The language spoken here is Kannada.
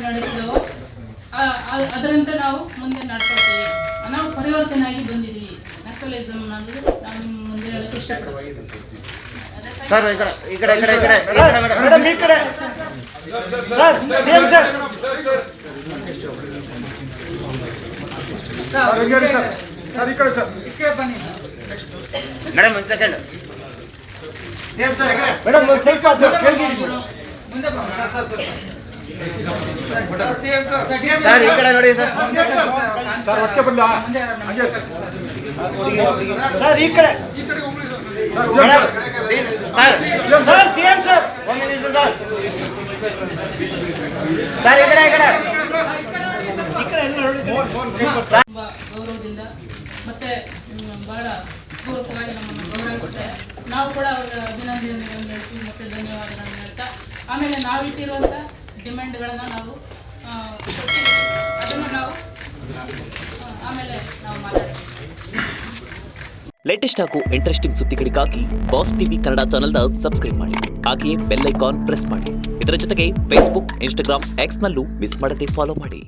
ನಡೆಸಿದವೋ ಅದರಂತೆ ನಾವು ಮುಂದೆ ನಡ್ಕೊಳ್ತೀವಿ. ನಾವು ಪರಿವರ್ತನೆಯಾಗಿ ಬಂದಿದ್ದೀವಿ. ನಕ್ಸಲಿಸಮ್ ಅನ್ನೋದು ನಾವು ನಿಮ್ಮ ಮುಂದೆ ಹೇಳಕ್ಕೆ ಇಷ್ಟಪಡ್ತೀವಿ. ಸರ್ ಈ ಕಡೆ ಮೇಡಮ್ ಈ ಕಡೆ ಸರ್ ಸೇಮ್ ಸರ್ ಸರ್ ಈ ಕಡೆ ಸರ್ ಬನ್ನಿ ಮೇಡಮ್ ಒಂದು ಸೆಕೆಂಡ್ ಸೇಮ್ ಸರ್ ಮೇಡಮ್ ಒಂದು ಸ್ವಲ್ಪ ಮುಂದೆ ಸರ್ ಈ ಕಡೆ ನೋಡಿ ಸರ್ ಸರ್ ಒಟ್ಟಿಗೆ ಬಂದ ಸರ್ ಈ ಕಡೆ madam sir sir same sir ಒಂದು ನಿಮಿಷ ಸರ್ ಸರ್ ಈ ಕಡೆ ತುಂಬ ಗೌರವದಿಂದ ಮತ್ತೆ ಬಹಳ ಪೂರ್ವಕವಾಗಿ ನಮ್ಮನ್ನು ಗೌರವ ಕೊಟ್ಟರೆ ನಾವು ಕೂಡ ಅವರ ಅಭಿನಂದನೆಗಳನ್ನು ಹೇಳ್ತೀವಿ ಮತ್ತು ಧನ್ಯವಾದಗಳನ್ನು ಹೇಳ್ತಾ ಆಮೇಲೆ ನಾವು ಇಟ್ಟಿರುವಂಥ ಡಿಮ್ಯಾಂಡ್ಗಳನ್ನು ನಾವು ಕೊಟ್ಟಿದ್ದೀವಿ. ಅದನ್ನು ನಾವು ಆಮೇಲೆ ನಾವು ಮಾತಾಡ್ತೀವಿ. ಲೇಟೆಸ್ಟ್ ಹಾಗೂ ಇಂಟ್ರೆಸ್ಟಿಂಗ್ ಸುದ್ದಿಗಳಿಗಾಗಿ ಬಾಸ್ ಟಿವಿ ಕನ್ನಡ ಚಾನೆಲ್ನ ಸಬ್ಸ್ಕ್ರೈಬ್ ಮಾಡಿ. ಹಾಗೆಯೇ ಬೆಲ್ ಐಕಾನ್ ಪ್ರೆಸ್ ಮಾಡಿ. ಇದರ ಜೊತೆಗೆ ಫೇಸ್ಬುಕ್, ಇನ್ಸ್ಟಾಗ್ರಾಮ್, ಎಕ್ಸ್ನಲ್ಲೂ ಮಿಸ್ ಮಾಡದೆ ಫಾಲೋ ಮಾಡಿ.